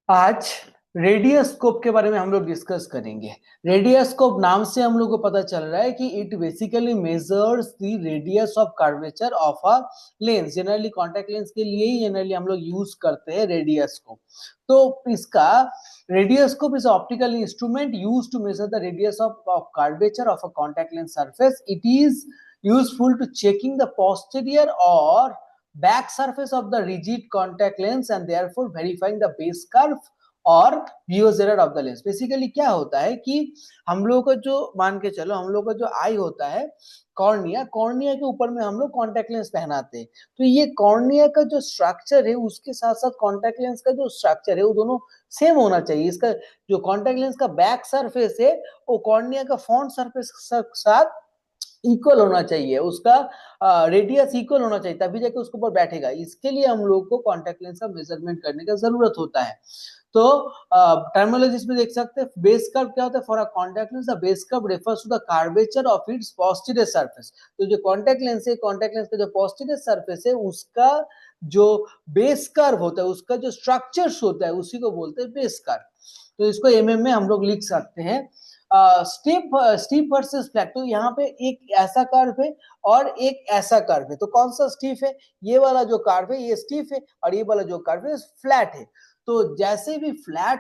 आज रेडियोस्कोप के बारे में हम लोग डिस्कस करेंगे। रेडियोस्कोप नाम से हम लोग को पता चल रहा है कि it basically measures the radius of curvature of a lens. Generally contact lens के लिए ही जनरली हम लोग यूज करते हैं रेडियोस्कोप। तो इसका radioscope is optical instrument use to measure the radius of curvature of a contact lens surface. It is useful to checking the posterior or back surface of the rigid contact lens and therefore verifying the base curve और view's error of the lens। Basically क्या होता है कि हम लोग का जो मान के चलो हम लोग का जो आई होता है कॉर्निया, कॉर्निया के ऊपर में हम लोग कॉन्टैक्ट लेंस पहनाते हैं। तो ये कॉर्निया का जो स्ट्रक्चर है उसके साथ साथ कॉन्टैक्ट लेंस का जो स्ट्रक्चर है वो दोनों सेम होना चाहिए। इसका जो कॉन्टैक्ट लेंस का बैक सरफेस है वो कॉर्निया का फ्रंट सरफेस के साथ इक्वल होना चाहिए, उसका रेडियस इक्वल होना चाहिए, तभी जाके उसके ऊपर बैठेगा। इसके लिए हम लोग को कॉन्टैक्ट लेंस का मेजरमेंट करने का जरूरत होता है। तो टर्मिनोलॉजीज में देख सकते हैं बेस कर्व क्या होता है। For a contact lens the base curve refers to the curvature of its posterior surface. तो जो कॉन्टैक्ट लेंस है, कॉन्टैक्ट लेंस का जो पोस्टीरियर सरफेस है उसका जो बेस कर्व होता है, उसका जो स्ट्रक्चर्स होता है उसी को बोलते हैं बेस कर्व। तो इसको एमएम में हम लोग लिख सकते हैं। Steep versus flat. तो यहाँ पे एक ऐसा कर्व है और एक ऐसा कर्व है। तो कौन सा स्टीप है? ये वाला जो कर्व है ये स्टीप है और ये वाला जो कर्व है फ्लैट है। तो जैसे भी फ्लैट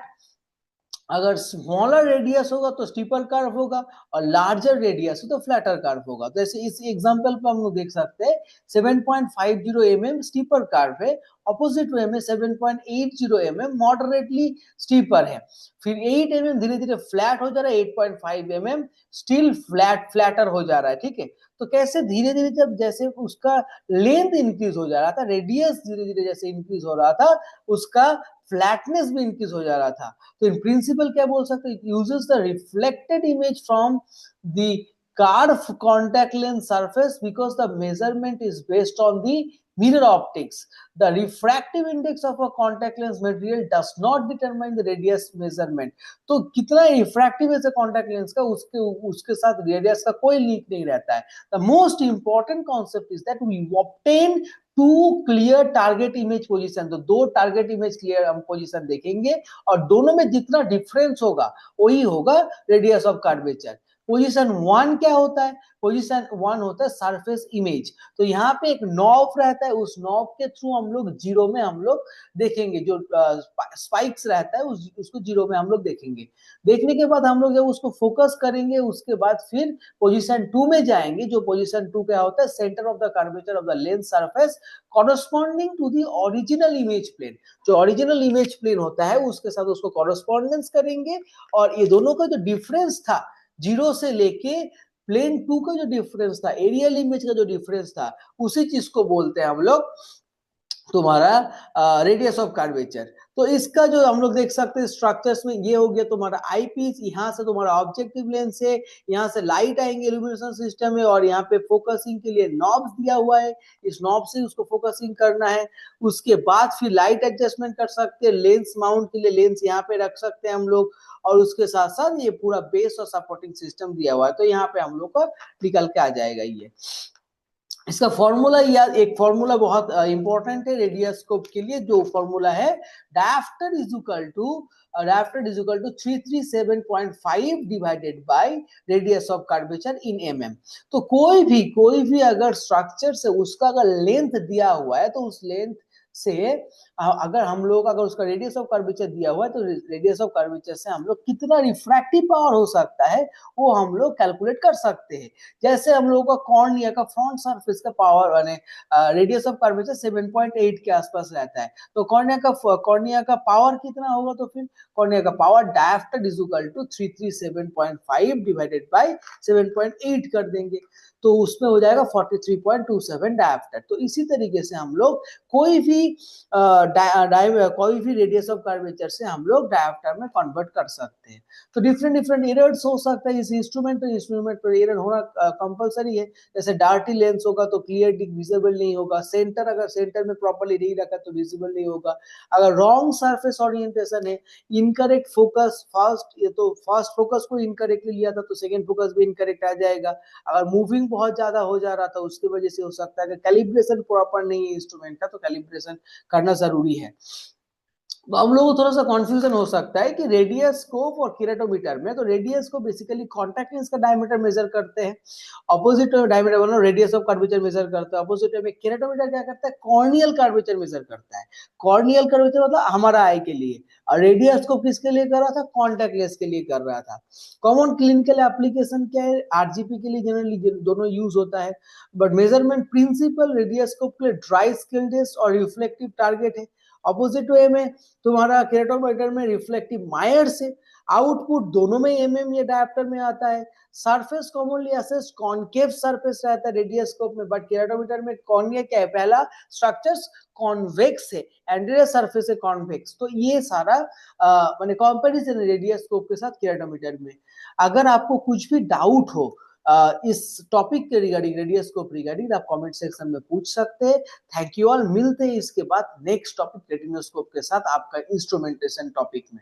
अगर स्मॉलर रेडियस होगा तो स्टीपर कर्व होगा और लार्जर रेडियस हो तो फ्लैटर कर्व होगा। तो ऐसे इस एग्जांपल पे हम लोग देख सकते हैं 7.50 mm स्टीपर कर्व है, ऑपोजिट वे में 7.80 mm मॉडरेटली स्टीपर है। फिर 8 mm धीरे धीरे फ्लैट हो जा रहा है, 8.5 mm स्टिल फ्लैटर हो जा रहा है। ठीक है, तो कैसे धीरे धीरे जब जैसे उसका लेंथ इंक्रीज हो जा रहा था, रेडियस धीरे धीरे जैसे इंक्रीज हो रहा था, उसका फ्लैटनेस भी इंक्रीज हो जा रहा था। तो इन प्रिंसिपल क्या बोल सकते हैं? It uses the reflected image from the curved contact lens surface because the measurement is based on the mirror optics. The refractive index of a contact lens material does not determine the radius measurement. तो कितना refractive है contact lens का, उसके उसके साथ radius का कोई link नहीं रहता है। The most important concept is that we obtain to clear target image position. तो दो टारगेट इमेज क्लियर हम पोजीशन देखेंगे और दोनों में जितना डिफरेंस होगा वही होगा radius of curvature. Position one क्या होता है? पोजीशन वन होता है सरफेस इमेज। तो यहाँ पे एक नॉब रहता है, उस नॉब के थ्रू हम लोग जीरो में हम लोग देखेंगे। जो स्पाइक्स रहता है उसको जीरो में हम लोग देखेंगे। देखने के बाद हम लोग जब उसको फोकस करेंगे उसके बाद फिर पोजीशन टू में जाएंगे। जो पोजीशन टू क्या होता है? Centre of the curvature of the lens surface corresponding to the original image plane. जो ओरिजिनल इमेज प्लेन होता है उसके साथ उसको कॉरस्पॉन्डेंस करेंगे और ये दोनों का जो डिफरेंस था जीरो से लेके प्लेन टू का जो डिफरेंस था, एरियल इमेज का जो डिफरेंस था, उसी चीज को बोलते हैं हम लोग तुम्हारा रेडियस ऑफ कर्वेचर। तो इसका जो हम लोग देख सकते हैं स्ट्रक्चर्स में, ये हो गया तुम्हारा आई पीस, यहाँ से तुम्हारा ऑब्जेक्टिव लेंस है, यहाँ से लाइट आएंगे, इल्यूमिनेशन सिस्टम है और यहाँ पे फोकसिंग के लिए नॉब्स दिया हुआ है, इस नॉब से उसको फोकसिंग करना है। उसके बाद फिर लाइट एडजस्टमेंट कर सकते हैं, लेंस माउंट के लिए लेंस यहाँ पे रख सकते हैं हम लोग, और उसके साथ साथ ये पूरा बेस और सपोर्टिंग सिस्टम दिया हुआ है। तो यहाँ पे हम लोग का निकल के आ जाएगा ये। इसका फॉर्मूला, या एक फॉर्मूला बहुत इंपॉर्टेंट है रेडियोस्कोप के लिए, जो फॉर्मूला है dioptre is equal to 337.5 divided by radius of curvature in mm. तो कोई भी अगर स्ट्रक्चर से उसका अगर लेंथ दिया हुआ है तो उस लेंथ से अगर हम लोग अगर उसका रेडियस ऑफ कर्वेचर दिया हुआ है तो रेडियस ऑफ कर्वेचर से हम लोग कितना रिफ्रैक्टिव पावर हो सकता है वो हम लोग कैलकुलेट कर सकते हैं। जैसे हम लोगों का कॉर्निया का फ्रंट सरफेस का पावर यानी रेडियस ऑफ कर्वेचर 7.8 के आसपास रहता है। तो कॉर्निया का पावर कितना होगा? तो फिर कॉर्निया का power dioptre is equal to 337.5 divided by 7.8 कर देंगे, तो उसमें हो जाएगा 43.27 डायफ्टर। तो इसी तरीके से हम लोग कोई भी रेडियस ऑफ कर्वेचर से हम लोग डायफ्टर में कन्वर्ट कर सकते हैं। तो डिफरेंट एरर्स हो सकता है इस इंस्ट्रूमेंट पर एरर होना कंपलसरी है। जैसे डार्टी लेंस होगा तो क्लियर विजिबल नहीं होगा, सेंटर अगर सेंटर में प्रॉपर्ली नहीं रखा तो विजिबल नहीं होगा, अगर रॉन्ग सरफेस ओरिएंटेशन है, इनकरेक्ट फोकस, फर्स्ट फोकस को इनकरेक्टली लिया था तो सेकंड फोकस भी इनकरेक्ट आ जाएगा, अगर मूविंग बहुत ज्यादा हो जा रहा था उसकी वजह से हो सकता है कि कैलिब्रेशन प्रॉपर नहीं है इंस्ट्रूमेंट का, तो कैलिब्रेशन करना जरूरी है। तो हम लोगों को थोड़ा सा कंफ्यूजन हो सकता है कि रेडियस स्कोप और केराटोमीटर में, तो रेडियस को बेसिकली कॉन्टैक्ट लेंस का डायमीटर मेजर करते हैं, ऑपोजिट डायमीटर मतलब रेडियस ऑफ कर्वेचर मेजर करता है, ऑपोजिट में केराटोमीटर क्या करता है, कॉर्नियल कर्वेचर मेजर करता है। कॉर्नियल कर्वेचर मतलब हमारा आई के लिए, और रेडियस स्कोप किसके लिए कर रहा था, कॉन्टैक्ट लेंस के लिए कर रहा था। कॉमन क्लिनिकल एप्लीकेशन क्या है, आरजीपी के लिए जनरली दोनों यूज होता है, but measurement principle radius scope के लिए ड्राई स्केल टेस्ट और रिफ्लेक्टिव टारगेट है। अपोजिट वे में तुम्हारा केराटोमीटर में रिफ्लेक्टिव मायर से आउटपुट दोनों में एमएम या डायप्टर में आता है। Surface commonly assess concave surface रहता है रेडियोस्कोप में, बट केराटोमीटर में कॉन्वेक्स क्या है, पहला स्ट्रक्चर्स कॉन्वेक्स है, एंटीरियर सरफेस है कॉन्वेक्स। तो ये सारा माने कंपैरिजन रेडियोस्कोप के साथ केराटोमीटर में। अगर आपको कुछ भी डाउट हो इस टॉपिक के रिगार्डिंग, रेडियोस्कोप रिगार्डिंग, आप कमेंट सेक्शन में पूछ सकते हैं। थैंक यू ऑल, मिलते हैं इसके बाद नेक्स्ट टॉपिक रेटिनोस्कोप के साथ आपका इंस्ट्रूमेंटेशन टॉपिक में।